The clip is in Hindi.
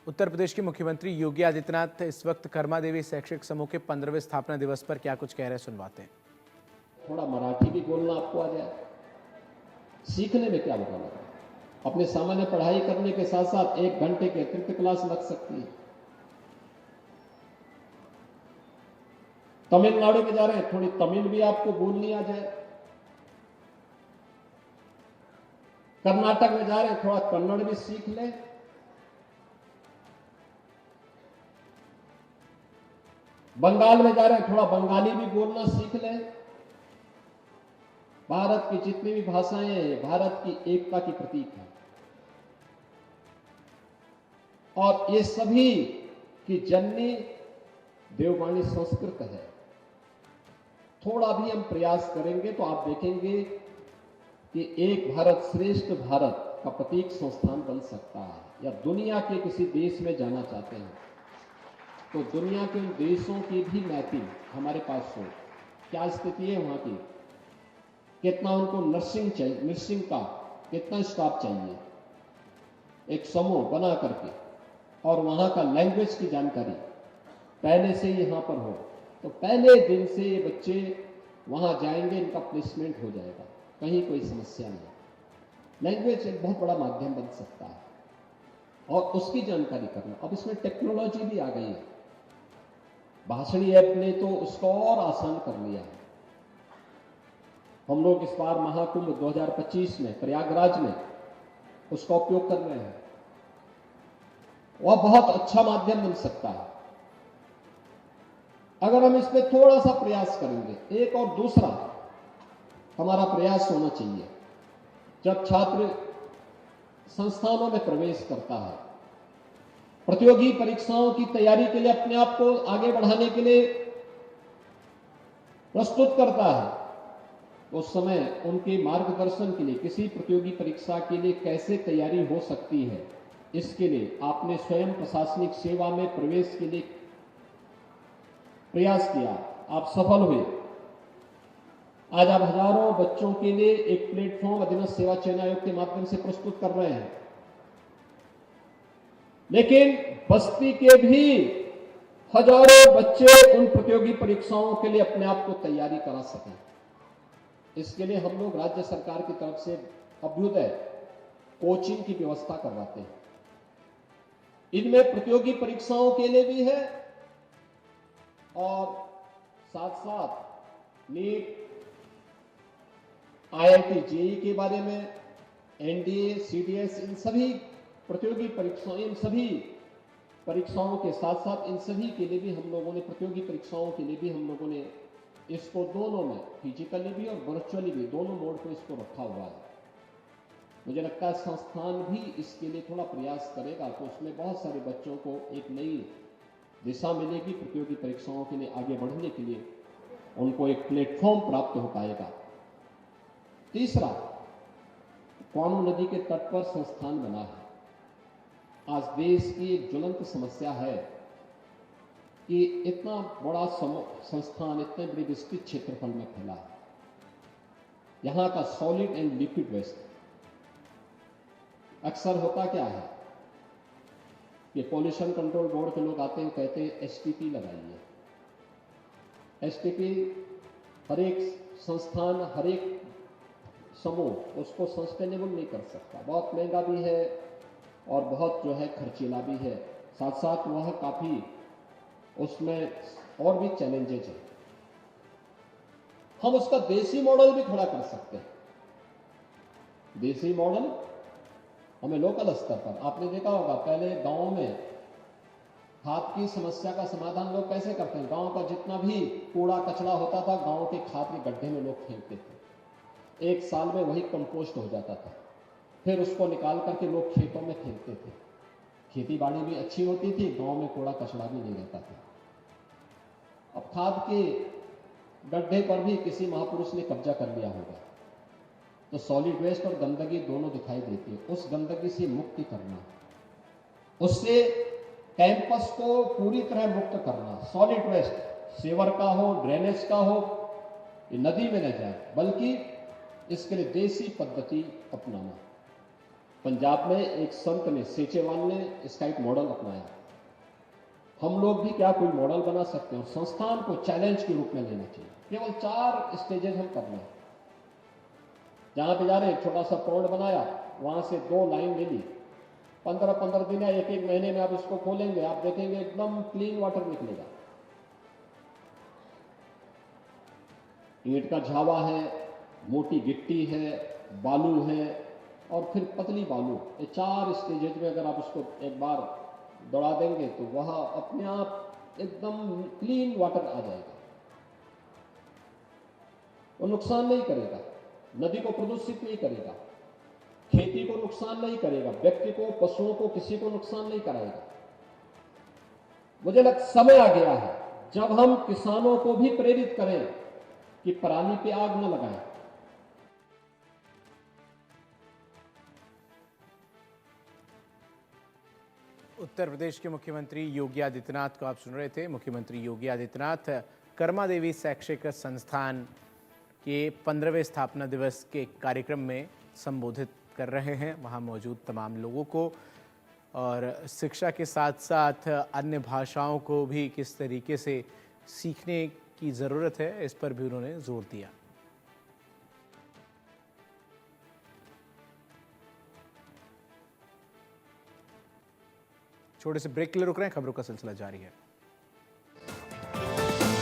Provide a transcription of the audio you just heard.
उत्तर प्रदेश के मुख्यमंत्री योगी आदित्यनाथ इस वक्त कर्मा देवी शैक्षिक समूह के 15वें स्थापना दिवस पर क्या कुछ कह रहे हैं, सुनवाते हैं। थोड़ा मराठी भी बोलना आपको आ जाए, सीखने में क्या बुरा लगा। अपने सामान्य पढ़ाई करने के साथ साथ 1 घंटे की अतिरिक्त क्लास लग सकती है। तमिलनाडु में जा रहे हैं, थोड़ी तमिल भी आपको बोलनी आ जाए। कर्नाटक में जा रहे हैं, थोड़ा कन्नड़ भी सीख लें। बंगाल में जा रहे हैं, थोड़ा बंगाली भी बोलना सीख लें। भारत की जितनी भी भाषाएं हैं, भारत की एकता की प्रतीक है और ये सभी की जननी देववाणी संस्कृत है। थोड़ा भी हम प्रयास करेंगे तो आप देखेंगे कि एक भारत श्रेष्ठ भारत का प्रतीक संस्थान बन सकता है। या दुनिया के किसी देश में जाना चाहते हैं तो दुनिया के उन देशों की भी मैपिंग हमारे पास हो, क्या स्थिति है वहां की, कितना उनको नर्सिंग का कितना स्टाफ चाहिए, एक समूह बना करके, और वहां का लैंग्वेज की जानकारी पहले से ही यहां पर हो तो पहले दिन से ये बच्चे वहां जाएंगे, इनका प्लेसमेंट हो जाएगा, कहीं कोई समस्या नहीं। लैंग्वेज एक बहुत बड़ा माध्यम बन सकता है और उसकी जानकारी करना। अब इसमें टेक्नोलॉजी भी आ गई है, भाषणी ऐप ने तो उसको और आसान कर लिया है। हम लोग इस बार महाकुंभ 2025 में प्रयागराज में उसका उपयोग कर रहे हैं। वह बहुत अच्छा माध्यम बन सकता है अगर हम इसमें थोड़ा सा प्रयास करेंगे। एक और दूसरा हमारा प्रयास होना चाहिए, जब छात्र संस्थानों में प्रवेश करता है, प्रतियोगी परीक्षाओं की तैयारी के लिए अपने आप को आगे बढ़ाने के लिए प्रस्तुत करता है, उस समय उनके मार्गदर्शन के लिए किसी प्रतियोगी परीक्षा के लिए कैसे तैयारी हो सकती है, इसके लिए आपने स्वयं प्रशासनिक सेवा में प्रवेश के लिए प्रयास किया, आप सफल हुए। आज आप हजारों बच्चों के लिए एक प्लेटफॉर्म अधीनस्थ सेवा चयन आयोग के माध्यम से प्रस्तुत कर रहे हैं, लेकिन बस्ती के भी हजारों बच्चे उन प्रतियोगी परीक्षाओं के लिए अपने आप को तैयारी करा सकें। इसके लिए हम लोग राज्य सरकार की तरफ से अभ्युदय कोचिंग की व्यवस्था करवाते हैं। इनमें प्रतियोगी परीक्षाओं के लिए भी है और साथ साथ नीट, IIT जेईई के बारे में, एनडीए, सीडीएस, इन सभी प्रतियोगी परीक्षाओं, इन सभी परीक्षाओं के साथ साथ इन सभी के लिए भी हम लोगों ने, प्रतियोगी परीक्षाओं के लिए भी हम लोगों ने इसको दोनों में, फिजिकली भी और वर्चुअली भी, दोनों मोड पे इसको रखा हुआ है। मुझे लगता है संस्थान भी इसके लिए थोड़ा प्रयास करेगा तो उसमें बहुत सारे बच्चों को एक नई दिशा मिलेगी, प्रतियोगी परीक्षाओं के लिए आगे बढ़ने के लिए उनको एक प्लेटफॉर्म प्राप्त हो पाएगा। तीसरा, कानू नदी के तट पर संस्थान बना है। आज देश की एक ज्वलंत समस्या है कि इतना बड़ा संस्थान इतने बड़े विस्तृत क्षेत्रफल में फैला है। यहां का सॉलिड एंड लिक्विड वेस्ट, अक्सर होता क्या है कि पॉल्यूशन कंट्रोल बोर्ड के लोग आते हैं, कहते हैं एसटीपी लगाइए। एसटीपी हर एक संस्थान, हर एक समूह उसको सस्टेनेबल नहीं कर सकता, बहुत महंगा भी है और बहुत जो है खर्चीला भी है, साथ साथ वह काफी उसमें और भी चैलेंजेज हैं। हम उसका देसी मॉडल भी खड़ा कर सकते हैं। देसी मॉडल हमें लोकल स्तर पर, आपने देखा होगा पहले गांव में खाद की समस्या का समाधान लोग कैसे करते हैं। गांव का जितना भी कूड़ा कचरा होता था, गांव के खाद के गड्ढे में लोग फेंकते थे, 1 साल में वही कंपोस्ट हो जाता था। फिर उसको निकाल करके लोग खेतों में फेंकते थे, खेती बाड़ी भी अच्छी होती थी, गांव में कूड़ा कचरा भी नहीं रहता था। अब खाद के गड्ढे पर भी किसी महापुरुष ने कब्जा कर लिया होगा, तो सॉलिड वेस्ट और गंदगी दोनों दिखाई देती है। उस गंदगी से मुक्ति करना, उससे कैंपस को पूरी तरह मुक्त करना। सॉलिड वेस्ट सेवर का हो, ड्रेनेज का हो, ये नदी में न जाए, बल्कि इसके लिए देसी पद्धति अपनाना। पंजाब में एक संत ने, सेचेवाल ने इसका एक मॉडल अपनाया। हम लोग भी क्या कोई मॉडल बना सकते हैं और संस्थान को चैलेंज के रूप में लेना चाहिए। केवल 4 स्टेजेस हम कर लें। जहां पे जा रहे एक छोटा सा पॉन्ड बनाया, वहां से 2 लाइन ले ली, 15-15 दिन या 1-1 महीने में आप इसको खोलेंगे, आप देखेंगे एकदम क्लीन वाटर निकलेगा। ईंट का झावा है, मोटी गिट्टी है, बालू है और फिर पतली बालू, ये 4 स्टेजेज में अगर आप उसको एक बार दौड़ा देंगे तो वह अपने आप एकदम क्लीन वाटर आ जाएगा। वो नुकसान नहीं करेगा, नदी को प्रदूषित नहीं करेगा, खेती को नुकसान नहीं करेगा, व्यक्ति को, पशुओं को, किसी को नुकसान नहीं कराएगा। मुझे समय आ गया है जब हम किसानों को भी प्रेरित करें कि पराली पे आग न लगाएं। उत्तर प्रदेश के मुख्यमंत्री योगी आदित्यनाथ को आप सुन रहे थे। मुख्यमंत्री योगी आदित्यनाथ कर्मा देवी शैक्षिक संस्थान के 15वें स्थापना दिवस के कार्यक्रम में संबोधित कर रहे हैं। वहां मौजूद तमाम लोगों को और शिक्षा के साथ साथ अन्य भाषाओं को भी किस तरीके से सीखने की ज़रूरत है, इस पर भी उन्होंने जोर दिया। छोटे से ब्रेक के लिए रुक रहे हैं, खबरों का सिलसिला जारी है।